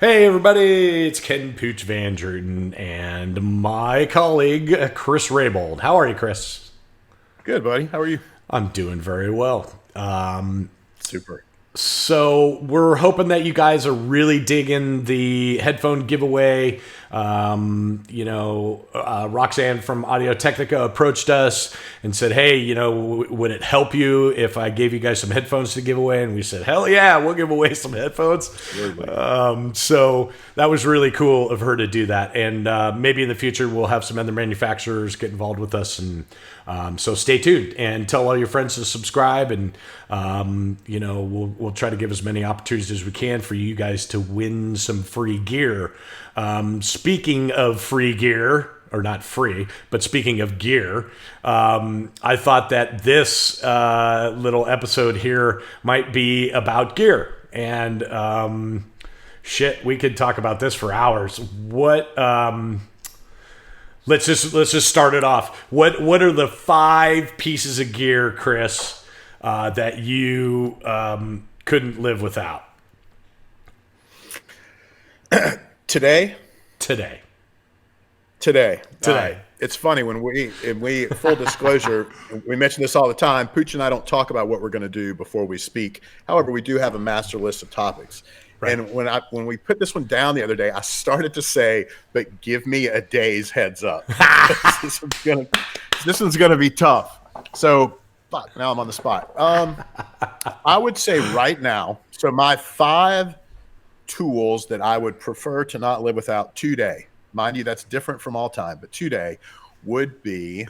Hey everybody, it's Ken Pooch Van Druten and my colleague Chris Rabold. How are you, Chris? Good, buddy. How are you? I'm doing very well. Super. So we're hoping that you guys are really digging the headphone giveaway. Roxanne from Audio Technica approached us and said, hey, would it help you if I gave you guys some headphones to give away? And we said, hell yeah, we'll give away some headphones. So that was really cool of her to do that. And maybe in the future, we'll have some other manufacturers get involved with us. And so stay tuned and tell all your friends to subscribe. And, we'll try to give as many opportunities as we can for you guys to win some free gear. Speaking of free gear, or not free, but speaking of gear, I thought that this little episode here might be about gear. And we could talk about this for hours. Let's just start it off. What are the 5 pieces of gear, Chris, that you couldn't live without? Today. It's funny when we full disclosure, we mention this all the time. Pooch and I don't talk about what we're going to do before we speak. However, we do have a master list of topics. Right. And when we put this one down the other day, I started to say, "But give me a day's heads up. this one's gonna be tough." So, fuck. Now I'm on the spot. I would say right now. So my 5 tools that I would prefer to not live without today. Mind you, that's different from all time, but today would be...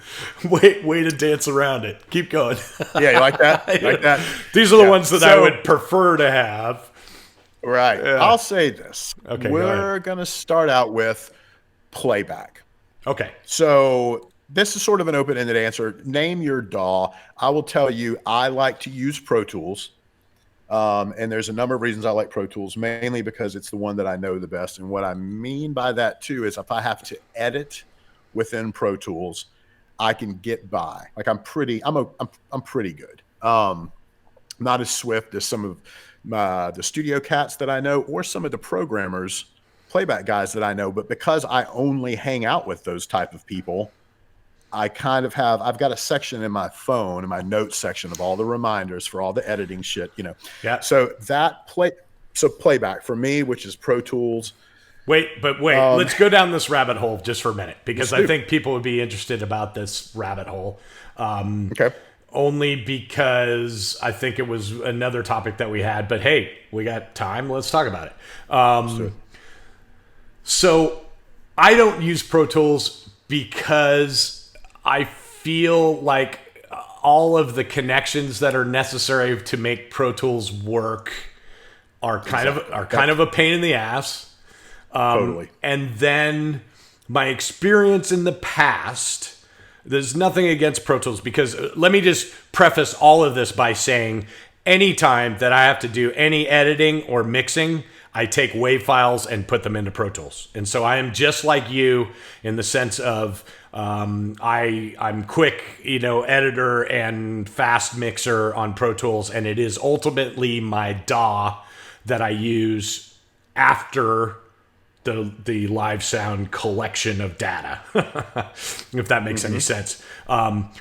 Way to dance around it. Keep going. Yeah, you like that? Like that? These are the ones that I would prefer to have. Right. Yeah. I'll say this. Okay. We're going to start out with playback. Okay. So this is sort of an open-ended answer. Name your DAW. I will tell you, I like to use Pro Tools. And there's a number of reasons I like Pro Tools, mainly because it's the one that I know the best. And what I mean by that too is if I have to edit within Pro Tools, I can get by. Like I'm pretty good. Not as swift as some of the studio cats that I know, or some of the programmers, playback guys that I know. But because I only hang out with those type of people, I've got a section in my phone, in my notes section, of all the reminders for all the editing shit, Yeah. So playback for me, which is Pro Tools. Wait, let's go down this rabbit hole just for a minute, because I think people would be interested about this rabbit hole. Okay. Only because I think it was another topic that we had, but hey, we got time. Let's talk about it. So I don't use Pro Tools because I feel like all of the connections that are necessary to make Pro Tools work are kind of a pain in the ass. Totally. And then my experience in the past, there's nothing against Pro Tools, because let me just preface all of this by saying anytime that I have to do any editing or mixing, I take WAV files and put them into Pro Tools. And so I am just like you in the sense of I'm quick, editor and fast mixer on Pro Tools, and it is ultimately my DAW that I use after the live sound collection of data, if that makes any sense.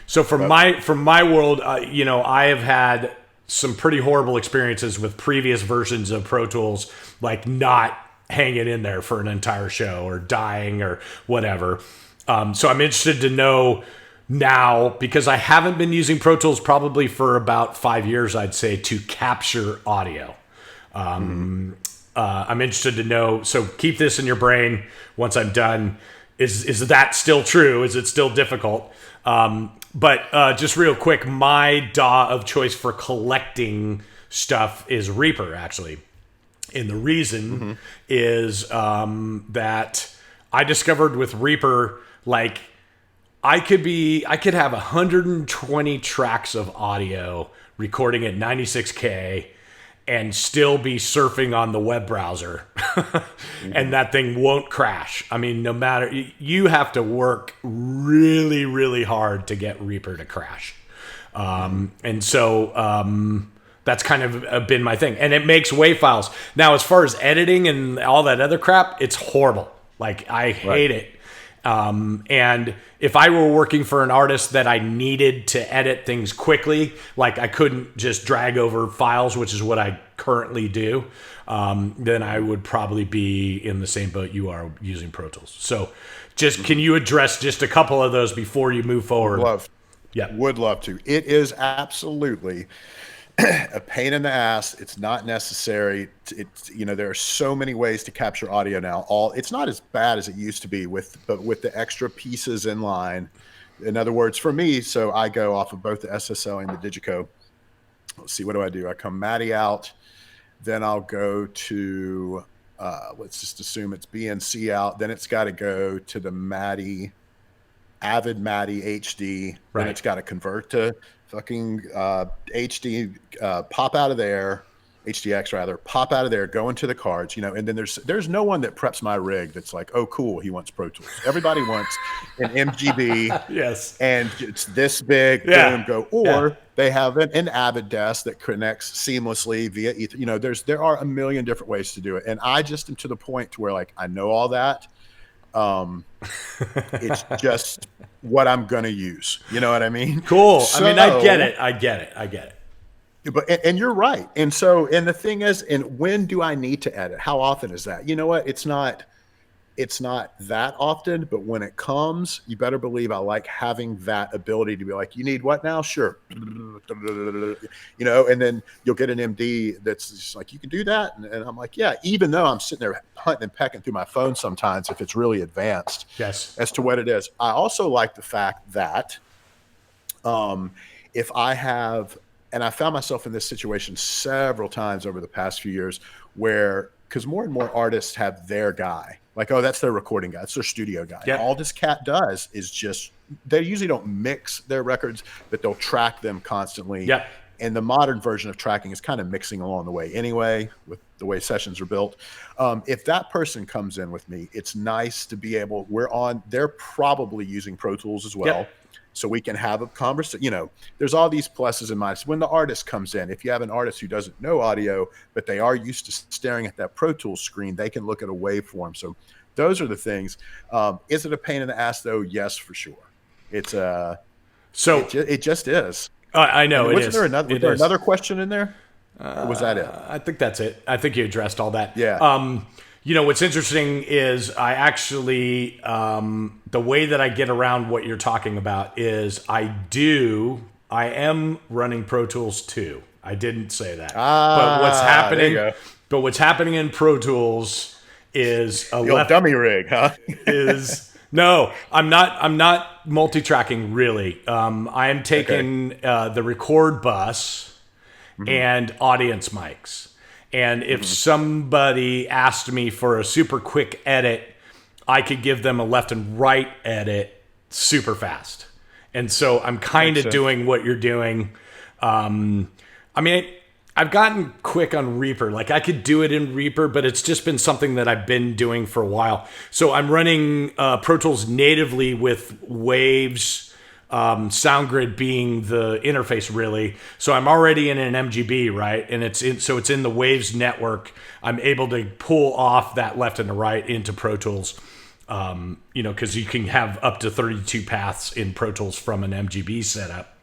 So from my world, I have had some pretty horrible experiences with previous versions of Pro Tools, like not hanging in there for an entire show or dying or whatever. So I'm interested to know now, because I haven't been using Pro Tools probably for about 5 years, I'd say, to capture audio. I'm interested to know, so keep this in your brain once I'm done. Is that still true? Is it still difficult? But just real quick, my DAW of choice for collecting stuff is Reaper, actually. And the reason is that I discovered with Reaper, like I could have 120 tracks of audio recording at 96K and still be surfing on the web browser and that thing won't crash. I mean, no matter, you have to work really, really hard to get Reaper to crash. And so That's kind of been my thing. And it makes WAV files. Now, as far as editing and all that other crap, it's horrible. Like, I hate it. And if I were working for an artist that I needed to edit things quickly, like I couldn't just drag over files, which is what I currently do, then I would probably be in the same boat you are using Pro Tools. So just, can you address just a couple of those before you move forward? Would love to. It is absolutely a pain in the ass. It's not necessary. It's, there are so many ways to capture audio now. It's not as bad as it used to be but with the extra pieces in line. In other words, for me, so I go off of both the SSL and the Digico. Let's see, what do? I come MADI out, then I'll go to, let's just assume it's BNC out. Then it's got to go to the MADI, Avid MADI HD. Then it's got to convert to fucking HD, pop out of there, HDX rather, pop out of there, go into the cards, and then there's no one that preps my rig that's like, oh, cool, he wants Pro Tools. Everybody wants an MGB. Yes. And it's this big, boom, go. Or they have an Avid desk that connects seamlessly via Ether. There are a million different ways to do it. And I just am to the point to where, like, I know all that. It's just what I'm going to use. You know what I mean? Cool. So, I get it. But, and you're right. And the thing is, and when do I need to edit? How often is that? You know what? It's not that often, but when it comes, you better believe I like having that ability to be like, you need what now? Sure. And then you'll get an MD that's just like, you can do that. And I'm like, yeah, even though I'm sitting there hunting and pecking through my phone sometimes, if it's really advanced as to what it is. I also like the fact that if I have, and I found myself in this situation several times over the past few years where, because more and more artists have their guy, like, oh, that's their recording guy, that's their studio guy. Yep. All this cat does is just, they usually don't mix their records, but they'll track them constantly. Yep. And the modern version of tracking is kind of mixing along the way anyway, with the way sessions are built. If that person comes in with me, it's nice to be able, they're probably using Pro Tools as well. Yep. So we can have a conversation. There's all these pluses and minuses. When the artist comes in, if you have an artist who doesn't know audio, but they are used to staring at that Pro Tools screen, they can look at a waveform. So those are the things. Is it a pain in the ass though? Yes, for sure. It's it just is. I know it is. Was there another question in there? Or was that it? I think that's it. I think you addressed all that. Yeah. What's interesting is I actually, the way that I get around what you're talking about is I am running Pro Tools too. I didn't say that. But what's happening in Pro Tools is a dummy rig, huh? No, I'm not multi-tracking really. I am taking the record bus and audience mics. And if somebody asked me for a super quick edit, I could give them a left and right edit super fast. And so I'm kind of doing what you're doing. I've gotten quick on Reaper. Like, I could do it in Reaper, but it's just been something that I've been doing for a while. So I'm running Pro Tools natively with Waves, SoundGrid being the interface really. So I'm already in an MGB, right? And it's in the Waves network. I'm able to pull off that left and the right into Pro Tools. Because you can have up to 32 paths in Pro Tools from an MGB setup.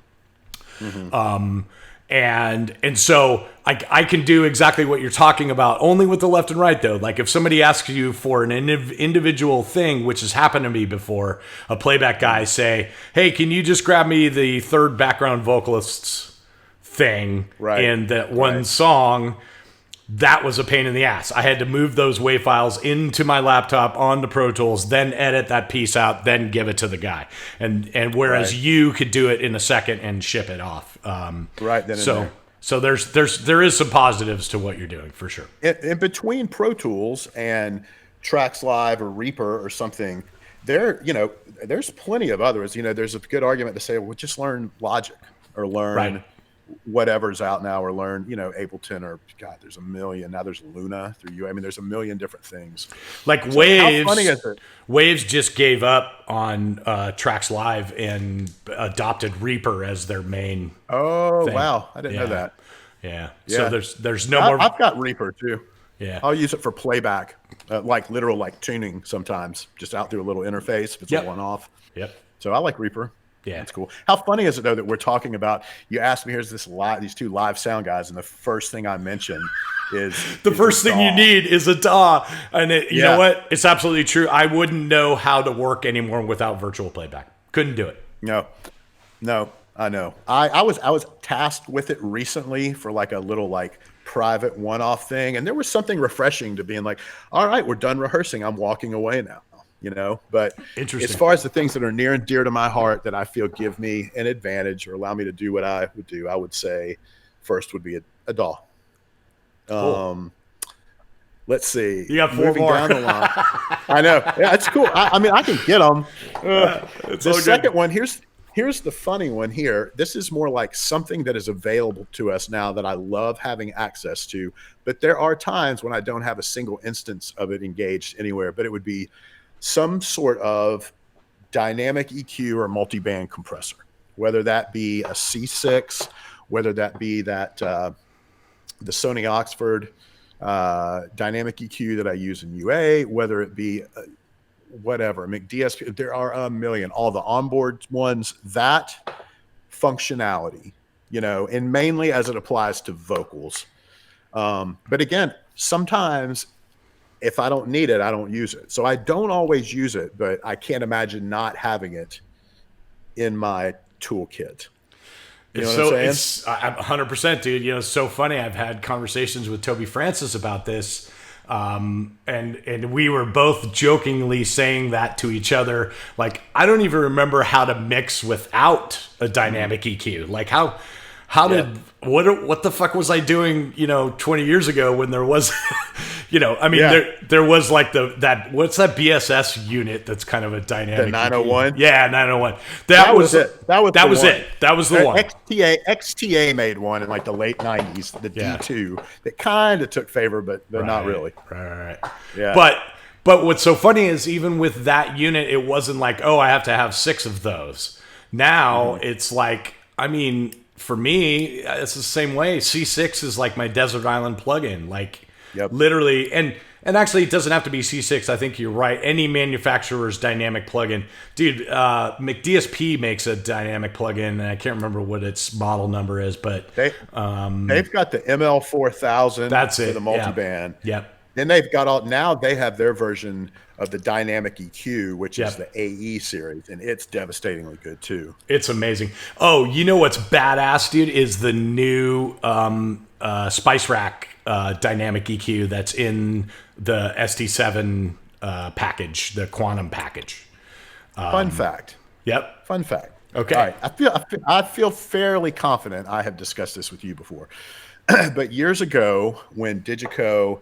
And so I can do exactly what you're talking about, only with the left and right, though. Like, if somebody asks you for an individual thing, which has happened to me before, a playback guy say, hey, can you just grab me the third background vocalist's thing in that one song? That was a pain in the ass. I had to move those WAV files into my laptop onto Pro Tools, then edit that piece out, then give it to the guy. And whereas you could do it in a second and ship it off. So there is some positives to what you're doing for sure. In between Pro Tools and Tracks Live or Reaper or something, there's plenty of others. There's a good argument to say, well, just learn Logic or learn whatever's out now, or learn, Ableton, or God, there's a million. Now there's Luna through you. I mean, there's a million different things. Like Waves. How funny is it? Waves just gave up on Tracks Live and adopted Reaper as their main thing. Wow. I didn't know that. Yeah. Yeah. So there's no more. I've got Reaper too. Yeah. I'll use it for playback, like literal like tuning sometimes, just out through a little interface if it's a one-off. Yep. So I like Reaper. Yeah. That's cool. How funny is it though that we're talking about? You asked me, here's these two live sound guys, and the first thing I mentioned is the first thing you need is a DAW, and you know what? It's absolutely true. I wouldn't know how to work anymore without virtual playback. Couldn't do it. No, I know. I was tasked with it recently for like a little like private one-off thing, and there was something refreshing to being like, all right, we're done rehearsing. I'm walking away now. But as far as the things that are near and dear to my heart that I feel give me an advantage or allow me to do what I would do, I would say first would be a DAW. Cool. Let's see. You got 4 more. Down the line. I know. Yeah, it's cool. I mean, I can get them. The second one, here's the funny one here. This is more like something that is available to us now that I love having access to, but there are times when I don't have a single instance of it engaged anywhere, but it would be some sort of dynamic EQ or multi-band compressor, whether that be a C6, whether that be that the Sony Oxford dynamic EQ that I use in UA, whether it be whatever, McDSP, there are a million, all the onboard ones, that functionality, and mainly as it applies to vocals. But again, sometimes if I don't need it, I don't use it. So I don't always use it, but I can't imagine not having it in my toolkit. You know what I'm saying? It's 100%, dude. It's so funny. I've had conversations with Toby Francis about this. And we were both jokingly saying that to each other. Like, I don't even remember how to mix without a dynamic EQ. Like what the fuck was I doing, 20 years ago when there was, there was like what's that BSS unit that's kind of a dynamic the 901? EQ? Yeah, 901. That was it. That was it. That was the one. XTA made one in like the late 90s, the D2, that kind of took favor, but not really. Right. Yeah. But what's so funny is even with that unit, it wasn't like, oh, I have to have 6 of those. Now it's like, for me, it's the same way. C6 is like my desert island plugin, like literally. And actually, it doesn't have to be C6. I think you're right. Any manufacturer's dynamic plugin, dude. McDSP makes a dynamic plugin, and I can't remember what its model number is, but they've got the ML4000. That's it. For the multiband. Yep. Then they've got now they have their version of the dynamic EQ, which is the AE series, and it's devastatingly good too. It's amazing. Oh, you know what's badass, dude, is the new Spice Rack dynamic EQ that's in the ST7 package, the Quantum package. Fun fact. Yep. Fun fact. Okay. All right. I feel fairly confident I have discussed this with you before. But years ago, when Digico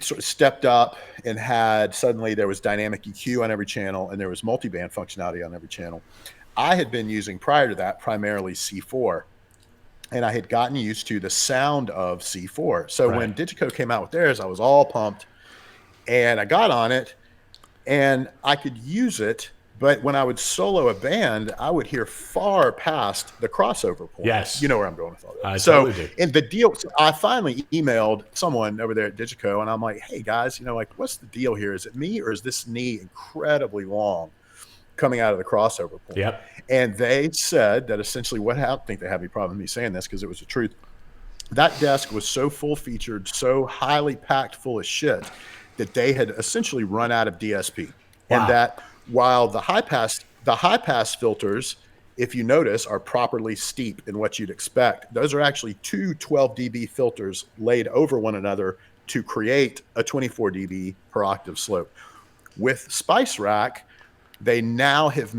sort of stepped up and suddenly there was dynamic EQ on every channel and there was multiband functionality on every channel, I had been using prior to that primarily C4, and I had gotten used to the sound of C4. So when Digico came out with theirs, I was all pumped, and I got on it and I could use it. But when I would solo a band, I would hear far past the crossover point. Yes. You know where I'm going with all this. Totally do. And the deal, I finally emailed someone over there at Digico, and I'm like, hey, guys, what's the deal here? Is it me, or is this knee incredibly long coming out of the crossover point? Yep. And they said that essentially I don't think they have any problem with me saying this because it was the truth. That desk was so full-featured, so highly packed full of shit that they had essentially run out of DSP. Wow. And that while the high pass filters, if you notice, are properly steep in what you'd expect, those are actually two 12 dB filters laid over one another to create a 24 dB per octave slope. With Spice Rack, they now have,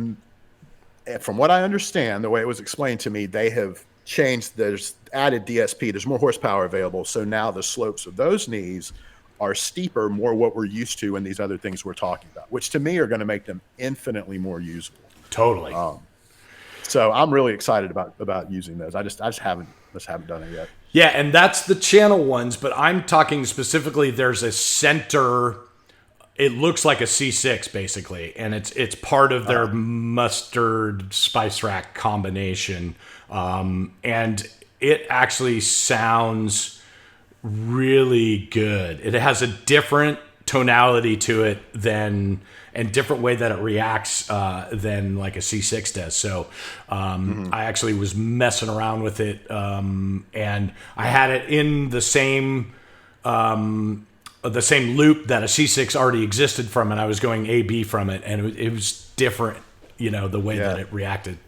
from what I understand, the way it was explained to me, they have changed, there's added DSP, there's more horsepower available, so now the slopes of those knees are steeper, more what we're used to in these other things we're talking about, which to me are going to make them infinitely more usable. Totally. So I'm really excited about using those. I just haven't done it yet. Yeah, and that's the channel ones, but I'm talking specifically, there's a center, it looks like a C6 basically, and it's part of their mustard Spice Rack combination. And it actually sounds really good. It has a different tonality to it and different way that it reacts than like a C6 does. So I actually was messing around with it, and I had it in the same loop that a C6 already existed from, and I was going A-B from it, and it was different, the way that it reacted.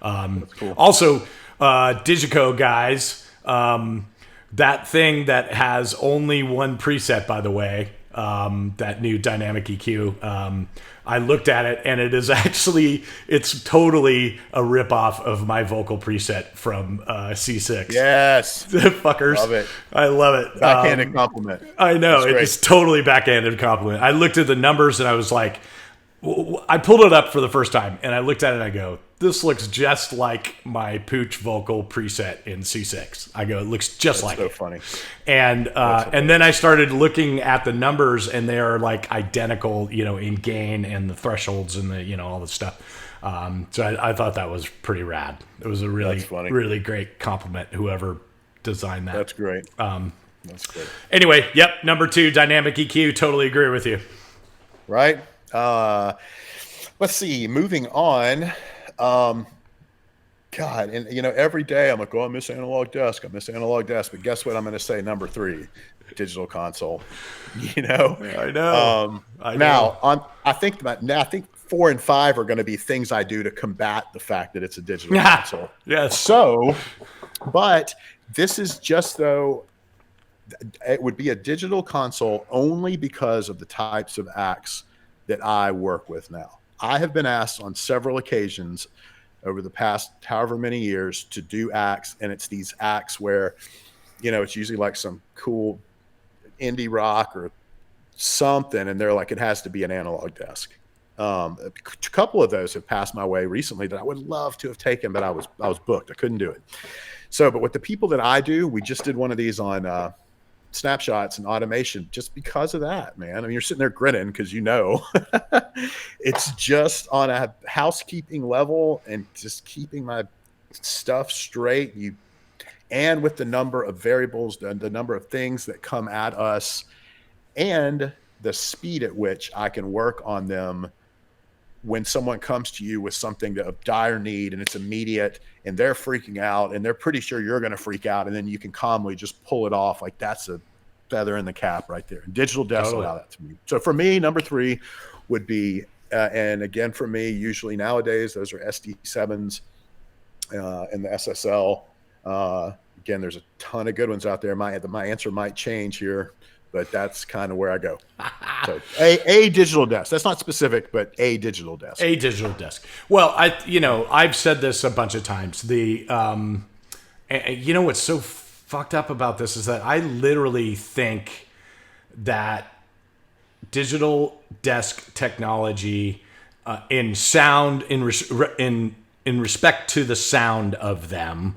Cool. Also, Digico guys, that thing that has only one preset, by the way, that new dynamic EQ, I looked at it, and it's totally a ripoff of my vocal preset from C6. Yes. Fuckers. Love it. I love it. Backhanded compliment. I know. It's totally backhanded compliment. I looked at the numbers, and I was like, I pulled it up for the first time, and I looked at it, and I go, this looks just like my Pooch vocal preset in C6. I go, it looks just like it. That's so funny. And then I started looking at the numbers, and they are like identical, in gain and the thresholds and the, all the stuff. So I thought that was pretty rad. It was a really, really great compliment, whoever designed that. That's great. That's great. Anyway, yep, number 2, dynamic EQ. Totally agree with you. Right. Let's see. Moving on. God, and every day I'm like, I miss analog desk. But guess what? I'm going to say number 3, digital console. I know. I think 4 and 5 are going to be things I do to combat the fact that it's a digital console. Yes. So, but this is just though. It would be a digital console only because of the types of acts that I work with now. I have been asked on several occasions over the past however many years to do acts, and it's these acts where, it's usually like some cool indie rock or something, and they're like, it has to be an analog desk. A couple of those have passed my way recently that I would love to have taken, but I was booked. I couldn't do it. So, but with the people that I do, we just did one of these on snapshots and automation just because of that, man. I mean, you're sitting there grinning because it's just on a housekeeping level and just keeping my stuff straight. And with the number of variables, the number of things that come at us, and the speed at which I can work on them when someone comes to you with something of dire need and it's immediate and they're freaking out and they're pretty sure you're going to freak out, and then you can calmly just pull it off. Like, that's a feather in the cap right there. Digital desks allow that to me. So for me, number 3 would be, and again, for me, usually nowadays, those are SD7s and the SSL. Again, there's a ton of good ones out there. My answer might change here, but that's kind of where I go. So a digital desk. That's not specific, but a digital desk. A digital desk. Well, I've said this a bunch of times. What's so fucked up about this is that I literally think that digital desk technology in sound, in respect to the sound of them,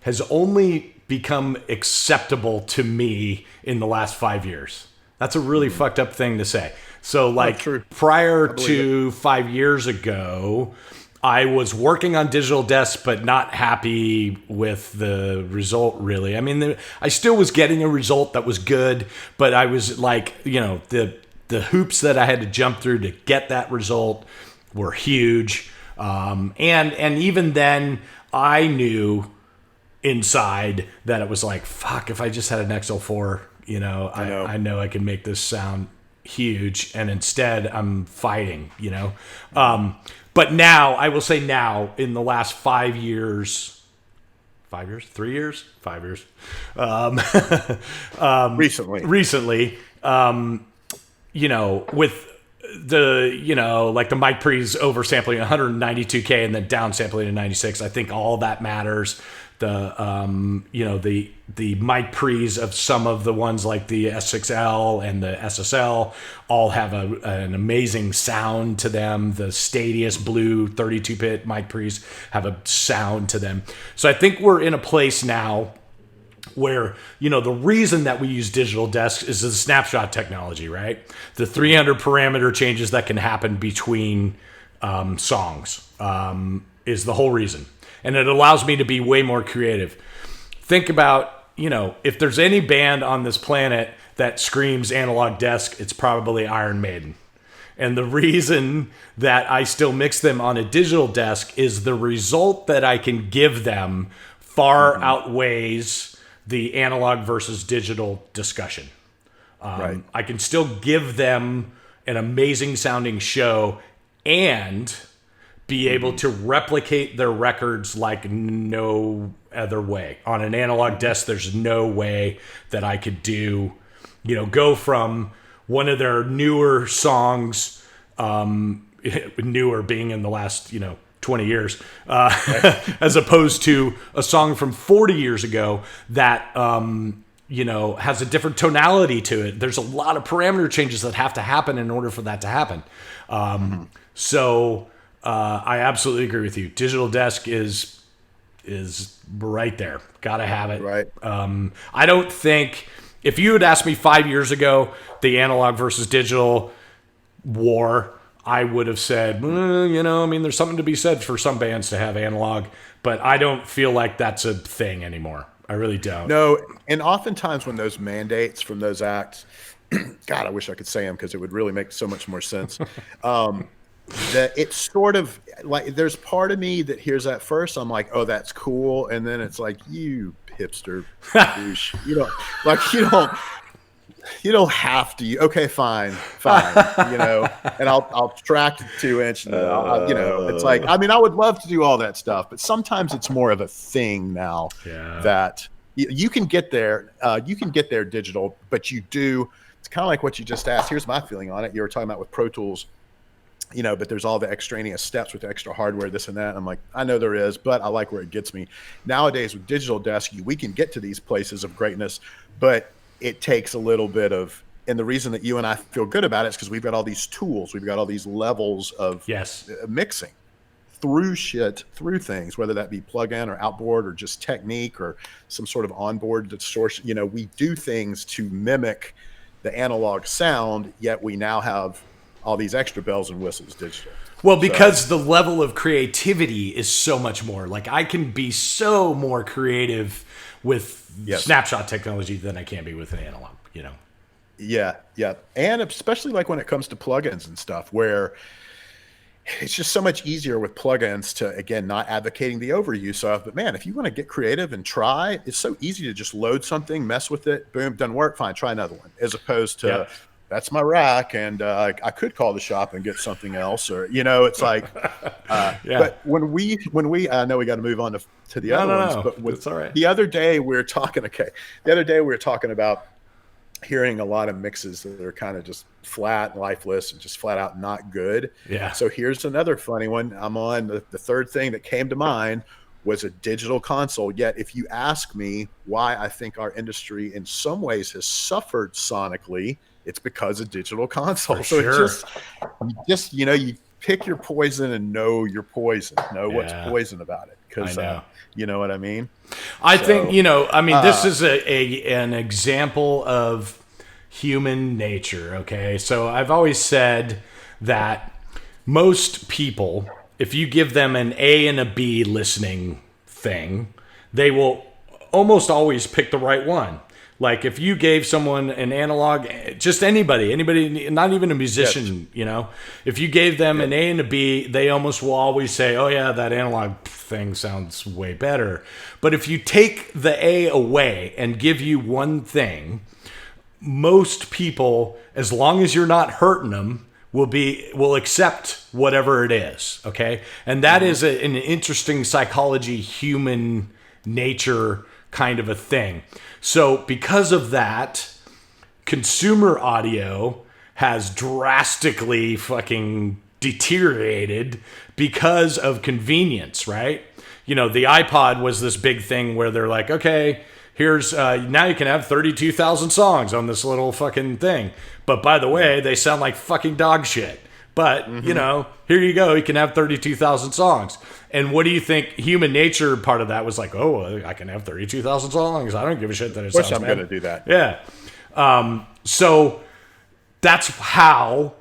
has only become acceptable to me in the last 5 years. That's a really fucked up thing to say. So prior to 5 years ago, I was working on digital desks, but not happy with the result, really. I mean, I still was getting a result that was good, but I was like, the hoops that I had to jump through to get that result were huge. And even then, I knew inside that it was like, fuck, if I just had an XL4, I know I can make this sound huge, and instead I'm fighting, but now, I will say now, in the last 5 years, 5 years, 3 years, 5 years, recently, with the, like the mic pre's oversampling 192K and then downsampling to 96, I think all that matters. The mic pre's of some of the ones like the S6L and the SSL all have an amazing sound to them. The Stadius Blue 32-bit mic pre's have a sound to them. So I think we're in a place now where, the reason that we use digital desks is the snapshot technology, right? The 300 parameter changes that can happen between songs is the whole reason. And it allows me to be way more creative. think about, if there's any band on this planet that screams analog desk, it's probably Iron Maiden. And the reason that I still mix them on a digital desk is the result that I can give them far outweighs the analog versus digital discussion. Right. I can still give them an amazing sounding show and be able to replicate their records like no other way. On an analog desk, there's no way that I could go from one of their newer songs, newer being in the last, 20 years, as opposed to a song from 40 years ago that, has a different tonality to it. There's a lot of parameter changes that have to happen in order for that to happen. So I absolutely agree with you. Digital desk is right there. Got to have it. Right. I don't think, if you had asked me 5 years ago, the analog versus digital war, I would have said, there's something to be said for some bands to have analog, but I don't feel like that's a thing anymore. I really don't. No, and oftentimes when those mandates from those acts, God, I wish I could say them because it would really make so much more sense. That it's sort of like, there's part of me that hears that first, I'm like, oh, that's cool, and then it's like, you hipster douche. You don't have to. Okay, fine. And I'll track 2-inch. It's like, I would love to do all that stuff, but sometimes it's more of a thing now that you can get there. You can get there digital, but it's kind of like what you just asked. Here's my feeling on it. You were talking about with Pro Tools, but there's all the extraneous steps with extra hardware, this and that. And I'm like, I know there is, but I like where it gets me. Nowadays with digital desk, we can get to these places of greatness, but it takes a little bit of, and the reason that you and I feel good about it is because we've got all these tools, we've got all these levels of mixing through things, whether that be plug-in or outboard or just technique or some sort of onboard distortion. We do things to mimic the analog sound, yet we now have all these extra bells and whistles digital. Well, because the level of creativity is so much more. Like, I can be so more creative with snapshot technology than I can be with an analog, Yeah. And especially like when it comes to plugins and stuff, where it's just so much easier with plugins to, again, not advocating the overuse of, but man, if you want to get creative and try, it's so easy to just load something, mess with it, boom, doesn't work, fine, try another one, as opposed to that's my rack, and I could call the shop and get something else, or it's like. But when we, I know we got to move on to the other ones, but it's all right. The other day we were talking. About hearing a lot of mixes that are kind of just flat, lifeless, and just flat out not good. Yeah. So here's another funny one. I'm on the third thing that came to mind was a digital console. Yet, if you ask me why I think our industry in some ways has suffered sonically, it's because of digital consoles. So it's just you pick your poison and know your poison. Know what's poison about it. Because you know what I mean? I think, this is an example of human nature, okay? So I've always said that most people, if you give them an A and a B listening thing, they will almost always pick the right one. Like, if you gave someone an analog, just anybody, not even a musician, if you gave them an A and a B, they almost will always say, oh yeah, that analog thing sounds way better. But if you take the A away and give you one thing, most people, as long as you're not hurting them, will accept whatever it is. Okay. And that is an interesting psychology, human nature kind of a thing. So because of that, consumer audio has drastically fucking deteriorated because of convenience, right? The iPod was this big thing where they're like, okay, here's now you can have 32,000 songs on this little fucking thing. But by the way, they sound like fucking dog shit. But, here you go. You can have 32,000 songs. And what do you think? Human nature part of that was like, oh, I can have 32,000 songs. I don't give a shit that it sounds bad. Of course I'm going to do that. Yeah. So that's how,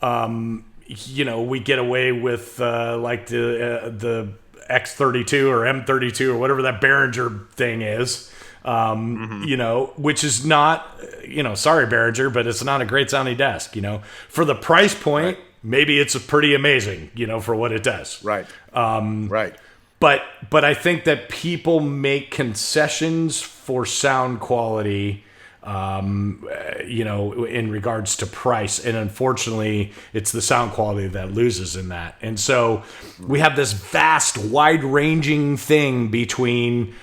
we get away with like the X32 or M32 or whatever that Behringer thing is. You know, which is not, you know, sorry, Behringer, but it's not a great sounding desk, you know. For the price point, maybe it's pretty amazing, you know, for what it does. Right. But I think that people make concessions for sound quality, you know, in regards to price. And unfortunately, it's the sound quality that loses in that. And so we have this vast, wide-ranging thing between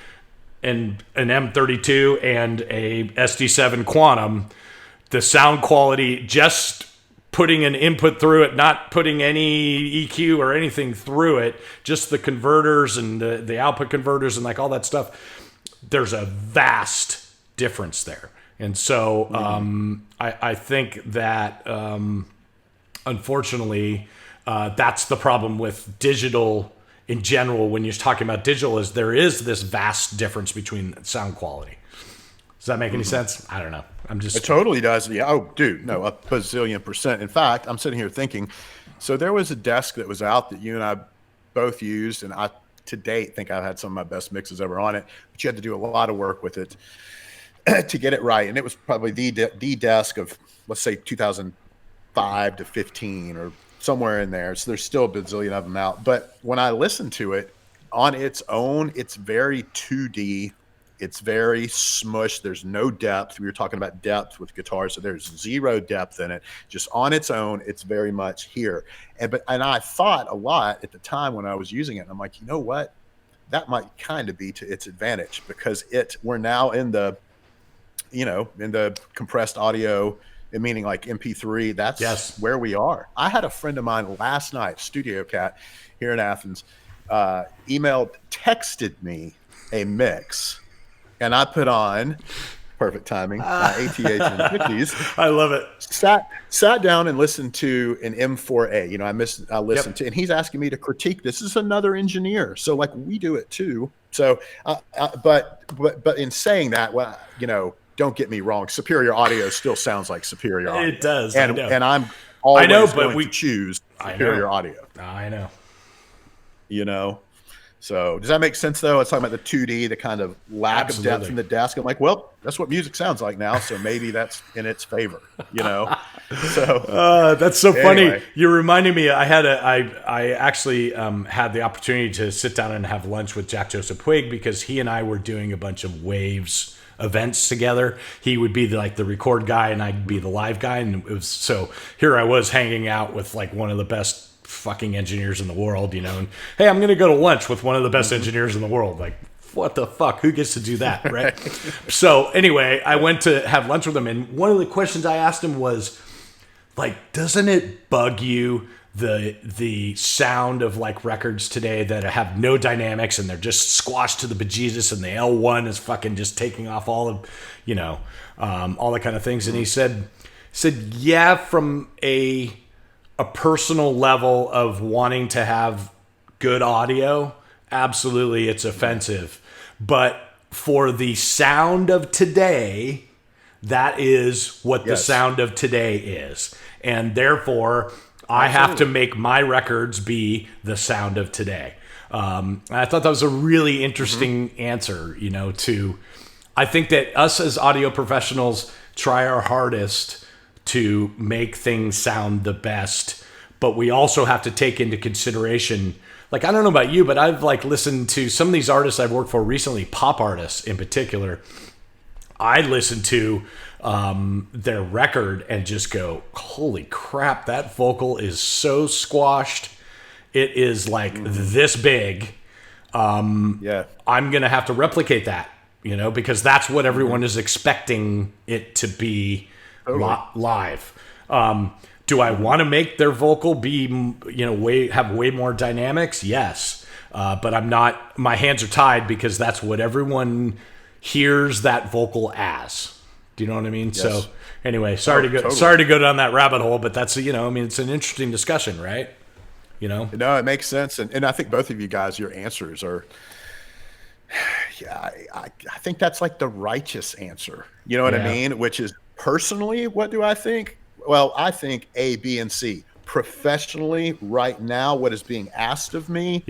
an M32 and a SD7 Quantum. The sound quality, just putting an input through it, not putting any EQ or anything through it, just the converters and the output converters and like all that stuff, there's a vast difference there. And so I think that unfortunately that's the problem with digital in general. When you're talking about digital, is there is this vast difference between sound quality. Does that make any sense? I don't know. It totally does. Yeah. Oh, dude, no, a bazillion percent. In fact, I'm sitting here thinking, so there was a desk that was out that you and I both used, and I, to date, think I've had some of my best mixes ever on it, but you had to do a lot of work with it to get it right. And it was probably the desk of, let's say, 2005 to 15 or somewhere in there. So there's still a bazillion of them out. But when I listen to it on its own, it's very 2D. It's very smushed. There's no depth. We were talking about depth with guitars, so there's zero depth in it. Just on its own, it's very much here. And I thought a lot at the time when I was using it. And I'm like, you know what? That might kind of be to its advantage, because we're now in the, you know, in the compressed audio, meaning like MP3. That's where we are. I had a friend of mine last night, Studio Cat here in Athens, texted me a mix. And I put on, perfect timing, ATH and 50s. I love it. Sat down and listened to an M4A. You know, I listened to, and he's asking me to critique. This is another engineer, so like we do it too. So, but in saying that, well, you know, don't get me wrong. Superior audio still sounds like superior audio. It does. And I'm always going to choose superior audio. I know. You know. So does that make sense, though? It's talking about the 2D, the kind of lack of depth in the desk. I'm like, well, that's what music sounds like now, so maybe that's in its favor, you know? So that's so funny. You're reminding me, I actually had the opportunity to sit down and have lunch with Jack Joseph Puig, because he and I were doing a bunch of Waves events together. He would be the record guy and I'd be the live guy. And it was, so here I was hanging out with like one of the best fucking engineers in the world, you know, and hey, I'm gonna go to lunch with one of the best engineers in the world. Like, what the fuck? Who gets to do that, right? So anyway, I went to have lunch with him, and one of the questions I asked him was, like, doesn't it bug you the sound of like records today that have no dynamics and they're just squashed to the bejesus, and the L1 is fucking just taking off all of, you know, all that kind of things? And he said, yeah, from a personal level of wanting to have good audio, absolutely, it's offensive. But for the sound of today, that is what the sound of today is. And therefore, I have to make my records be the sound of today. I thought that was a really interesting answer, you know, I think that us as audio professionals try our hardest to make things sound the best, but we also have to take into consideration, like, I don't know about you, but I've like listened to some of these artists I've worked for recently, pop artists in particular. I listen to their record and just go, holy crap, that vocal is so squashed. It is like this big. I'm going to have to replicate that, you know, because that's what everyone is expecting it to be live. Do I want to make their vocal be, you know, have way more dynamics? Yes. But I'm not, my hands are tied, because that's what everyone hears that vocal as. Do you know what I mean? Yes. So anyway, sorry to go down that rabbit hole, but that's, you know, I mean, it's an interesting discussion, right? You know? No, it makes sense. And I think both of you guys, your answers are, I think that's like the righteous answer. You know what I mean? Which is, personally, what do I think? Well, I think A, B, and C. Professionally, right now, what is being asked of me,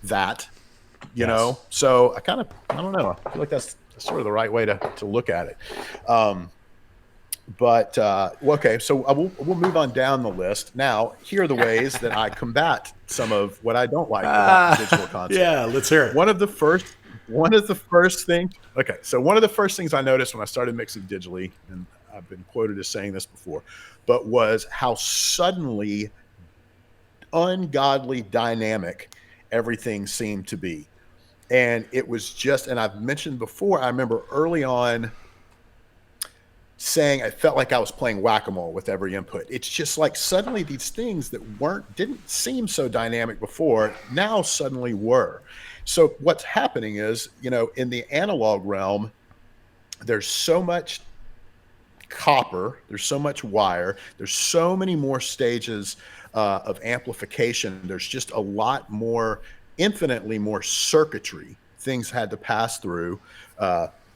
that, you Yes. know? So I don't know. I feel like that's sort of the right way to look at it. Okay, so we'll move on down the list. Now, here are the ways that I combat some of what I don't like about the digital concept. Yeah, let's hear it. One of the first things. Okay, so one of the first things I noticed when I started mixing digitally, and I've been quoted as saying this before, but was how suddenly ungodly dynamic everything seemed to be. And it was just, and I've mentioned before, I remember early on saying I felt like I was playing whack-a-mole with every input. It's just like suddenly these things that didn't seem so dynamic before now suddenly were. So what's happening is, you know, in the analog realm, there's so much copper, there's so much wire, there's so many more stages of amplification. There's just a lot more, infinitely more circuitry things had to pass through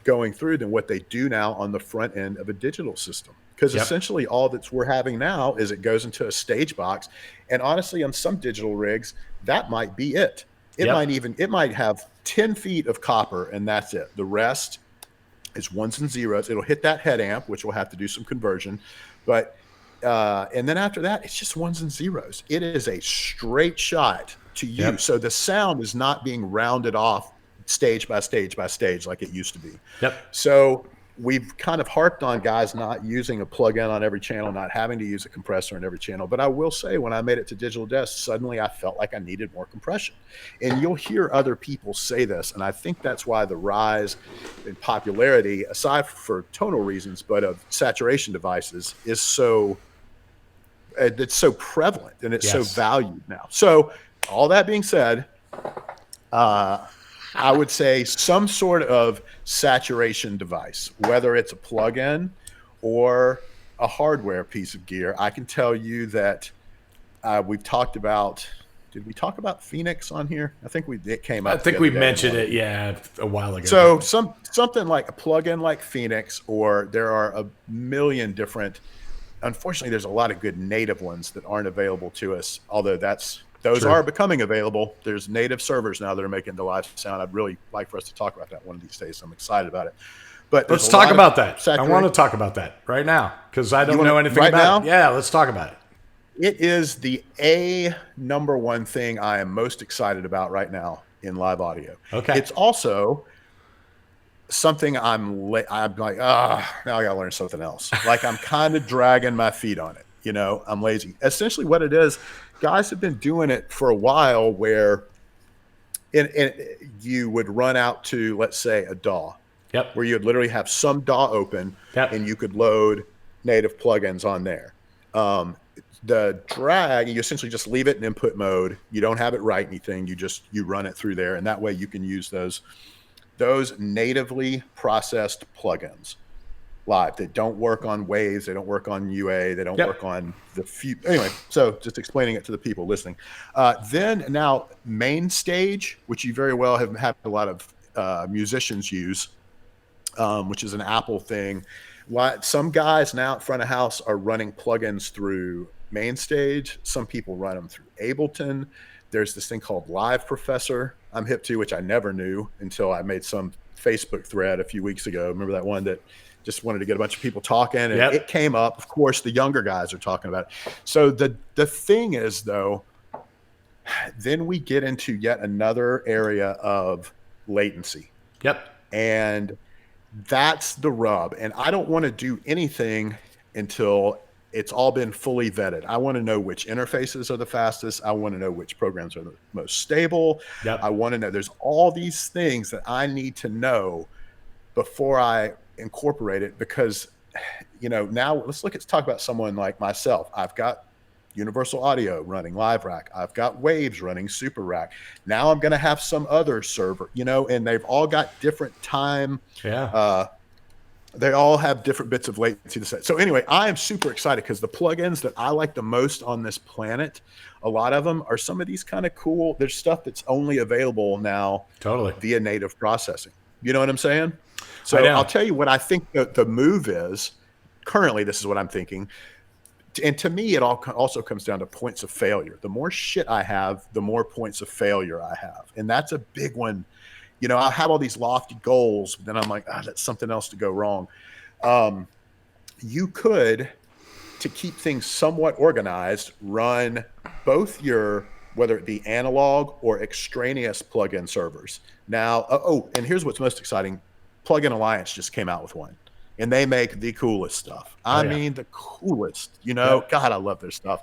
going through than what they do now on the front end of a digital system. Because essentially all that we're having now is it goes into a stage box. And honestly, on some digital rigs, that might be it. It might have 10 feet of copper and that's it. The rest is ones and zeros. It'll hit that head amp, which will have to do some conversion. But and then after that, it's just ones and zeros. It is a straight shot to you. Yep. So the sound is not being rounded off stage by stage by stage like it used to be. Yep. So we've kind of harped on guys not using a plug-in on every channel, not having to use a compressor in every channel. But I will say, when I made it to digital desk, suddenly I felt like I needed more compression. And you'll hear other people say this, and I think that's why the rise in popularity, aside for tonal reasons, but of saturation devices, is so it's so prevalent and it's so valued now. So all that being said, I would say some sort of saturation device, whether it's a plug-in or a hardware piece of gear. I can tell you that we've talked about, did we talk about Phoenix on here? I think it came up. I think we mentioned it, a while ago. So something like a plug-in like Phoenix, or there are a million different, unfortunately, there's a lot of good native ones that aren't available to us, although those are becoming available. There's native servers now that are making the live sound. I'd really like for us to talk about that one of these days. I'm excited about it. But let's talk about that. I want to talk about that right now because I don't know anything about it. Yeah, let's talk about it. It is the number one thing I am most excited about right now in live audio. Okay. It's also something I'm like, now I got to learn something else. Like I'm kind of dragging my feet on it. You know, I'm lazy. Essentially what it is, guys have been doing it for a while where you would run out to, let's say, a DAW. Yep. Where you'd literally have some DAW open and you could load native plugins on there. The drag, you essentially just leave it in input mode. You don't have it write anything. You run it through there, and that way you can use those natively processed plugins live. They don't work on waves. They don't work on UA. They don't work on anyway. So just explaining it to the people listening. Then now main stage, which you very well have had a lot of musicians use, which is an Apple thing. Some guys now at front of house are running plugins through main stage. Some people run them through Ableton. There's this thing called Live Professor I'm hip to, which I never knew until I made some Facebook thread a few weeks ago. Remember that one that just wanted to get a bunch of people talking, and it came up. Of course, the younger guys are talking about it. So the thing is, though, then we get into yet another area of latency. Yep. And that's the rub. And I don't want to do anything until it's all been fully vetted. I want to know which interfaces are the fastest. I want to know which programs are the most stable. Yep. I want to know, there's all these things that I need to know before I incorporate it, because, you know, now let's talk about someone like myself. I've got Universal Audio running Live Rack. I've got Waves running Super Rack. Now I'm going to have some other server, you know, and they've all got different time. Yeah. They all have different bits of latency to set. So anyway, I am super excited because the plugins that I like the most on this planet, a lot of them are some of these kind of cool. There's stuff that's only available now via native processing. You know what I'm saying? So I'll tell you what I think the move is. Currently, this is what I'm thinking. And to me, it all also comes down to points of failure. The more shit I have, the more points of failure I have. And that's a big one. I have all these lofty goals, but then I'm like, that's something else to go wrong. You could, to keep things somewhat organized, run both whether it be analog or extraneous plugin servers. Now, and here's what's most exciting. Plugin Alliance just came out with one. And they make the coolest stuff. I mean, the coolest, God, I love their stuff.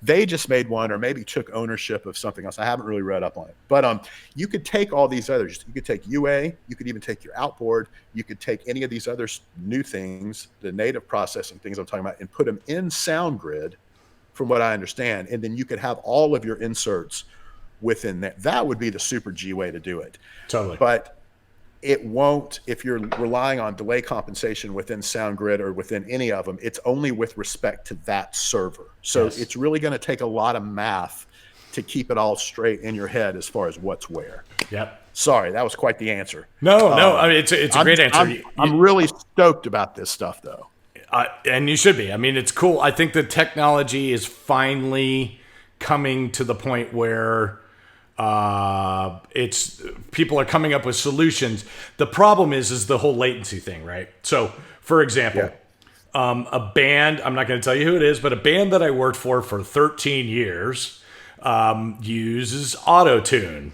They just made one, or maybe took ownership of something else. I haven't really read up on it, but you could take all these others. You could take UA, you could even take your outboard. You could take any of these other new things, the native processing things I'm talking about, and put them in SoundGrid, from what I understand. And then you could have all of your inserts within that. That would be the super G way to do it. Totally. But it won't, if you're relying on delay compensation within SoundGrid or within any of them, it's only with respect to that server. So It's really going to take a lot of math to keep it all straight in your head as far as what's where. Yep. Sorry, that was quite the answer. No, I mean, it's a great answer. I'm really stoked about this stuff, though. And you should be. I mean, it's cool. I think the technology is finally coming to the point where people are coming up with solutions. The problem is the whole latency thing, right? So, for example, a band, I'm not going to tell you who it is, but a band that I worked for 13 years uses auto-tune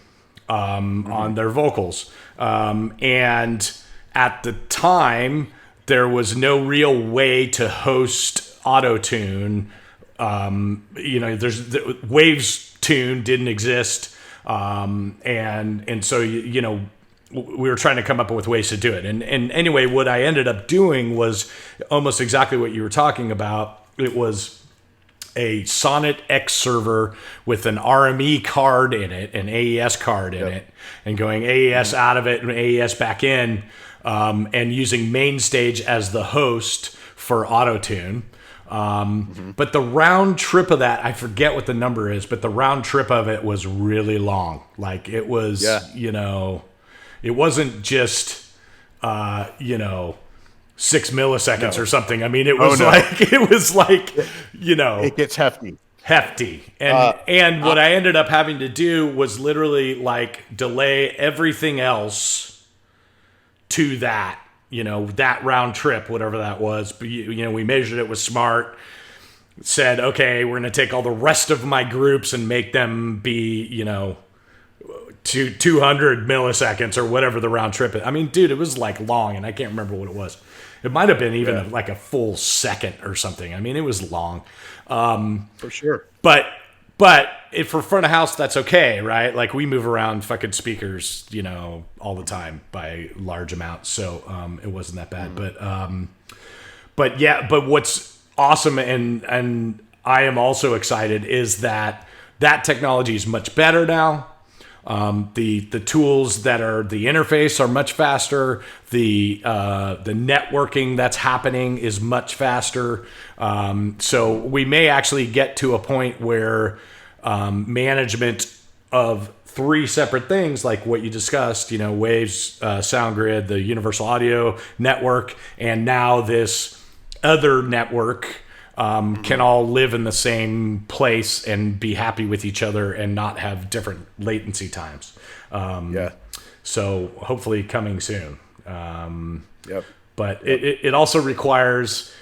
on their vocals. And at the time, there was no real way to host auto-tune. Waves Tune didn't exist. And so, we were trying to come up with ways to do it. And anyway, what I ended up doing was almost exactly what you were talking about. It was a Sonnet X server with an RME card in it, an AES card in it, and going AES out of it and AES back in, and using MainStage as the host for auto-tune. But the round trip of that, I forget what the number is, but the round trip of it was really long. Like it was, it wasn't just, 6 milliseconds or something. I mean, it was it gets hefty. And what I ended up having to do was literally like delay everything else to that. That round trip, whatever that was. But, we measured it with Smart, said, okay, we're going to take all the rest of my groups and make them be, to 200 milliseconds or whatever the round trip is. I mean, dude, it was like long, and I can't remember what it was. It might have been even like a full second or something. I mean, it was long. For sure. But for front of house, that's okay, right? Like we move around fucking speakers, all the time by large amounts. So it wasn't that bad. But what's awesome and I am also excited is that technology is much better now. The tools that are the interface are much faster. The networking that's happening is much faster. So we may actually get to a point where management of three separate things, like what you discussed, Waves, SoundGrid, the Universal Audio Network, and now this other network can all live in the same place and be happy with each other and not have different latency times. So hopefully coming soon. But it also requires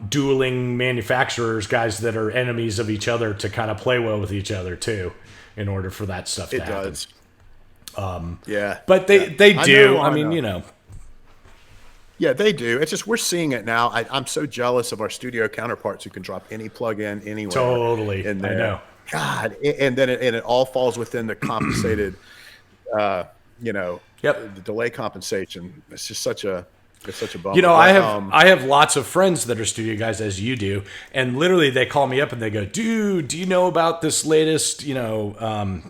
dueling manufacturers, guys that are enemies of each other, to kind of play well with each other too, in order for that stuff to happen. It does. But they do. I mean, Yeah, they do. It's just we're seeing it now. I'm so jealous of our studio counterparts who can drop any plug-in anywhere. Totally. I know. God, and then it all falls within the compensated, the delay compensation. It's just such a bummer. I have lots of friends that are studio guys, as you do, and literally they call me up and they go, "Dude, do you know about this latest?" A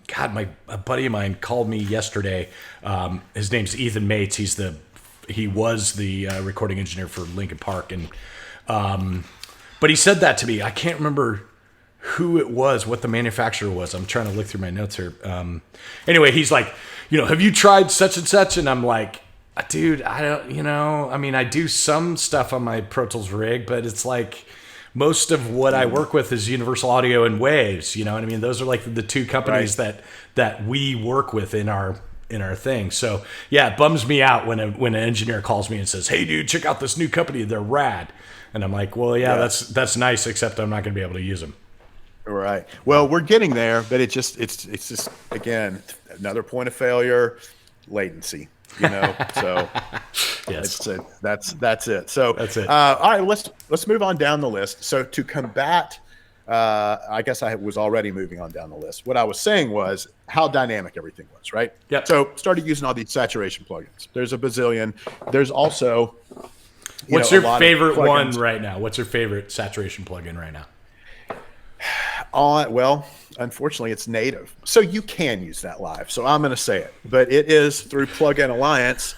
buddy of mine called me yesterday. His name's Ethan Mates. He was the recording engineer for Linkin Park, and but he said that to me. I can't remember who it was, what the manufacturer was. I'm trying to look through my notes here. Anyway, he's like, have you tried such and such? And I'm like, dude, I don't, I mean, I do some stuff on my Pro Tools rig, but it's like most of what I work with is Universal Audio and Waves. You know what I mean? Those are like the two companies that we work with in our thing. So yeah, it bums me out when an engineer calls me and says, "Hey dude, check out this new company. They're rad." And I'm like, "Well, yeah. that's nice, except I'm not going to be able to use them." Right. Well, we're getting there, but it's just again another point of failure, latency. You know, so yes, that's it. So that's it. All right, let's move on down the list. So to combat, I guess I was already moving on down the list. What I was saying was how dynamic everything was, right? Yep. So started using all these saturation plugins. There's a bazillion. There's also what's your favorite one right now? What's your favorite saturation plugin right now? Well, unfortunately, it's native, so you can use that live. So I'm going to say it, but it is through Plugin Alliance,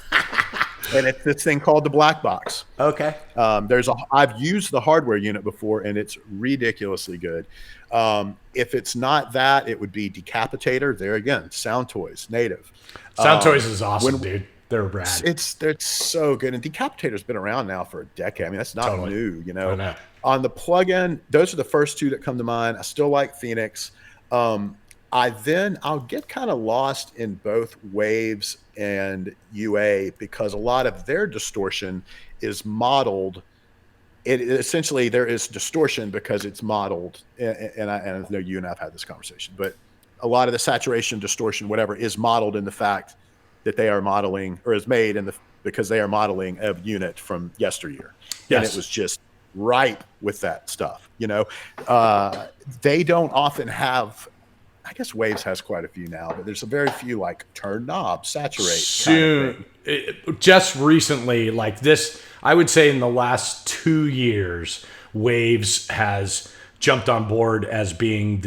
and it's this thing called the Black Box. Okay. I've used the hardware unit before, and it's ridiculously good. If it's not that, it would be Decapitator. There again, Sound Toys, native. Sound Toys is awesome, dude. They're rad. They're so good, and Decapitator's been around now for a decade. I mean, that's not new, you know. I know. On the plugin, those are the first two that come to mind. I still like Phoenix. I'll get kind of lost in both Waves and UA because a lot of their distortion is modeled. Essentially there is distortion because it's modeled, and I know you and I have had this conversation, but a lot of the saturation, distortion, whatever, is modeled in the fact that they are modeling, or is made because they are modeling a unit from yesteryear. Yes. And it was just ripe with that stuff. You know, they don't often have, I guess Waves has quite a few now, but there's a very few like turn knob, saturate. Soon, just recently, like this, I would say in the last 2 years, Waves has jumped on board as being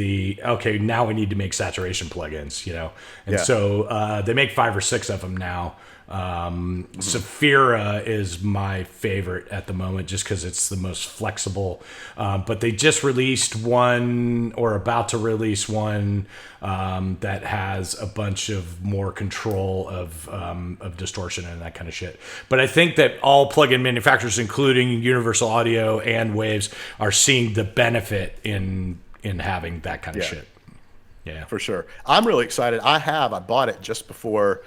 okay, now we need to make saturation plugins, you know? And so they make 5 or 6 of them now. Saphira is my favorite at the moment just because it's the most flexible. But they just released one, or about to release one, that has a bunch of more control of distortion and that kind of shit. But I think that all plugin manufacturers, including Universal Audio and Waves, are seeing the benefit in having that kind of shit. Yeah, for sure. I'm really excited. I bought it just before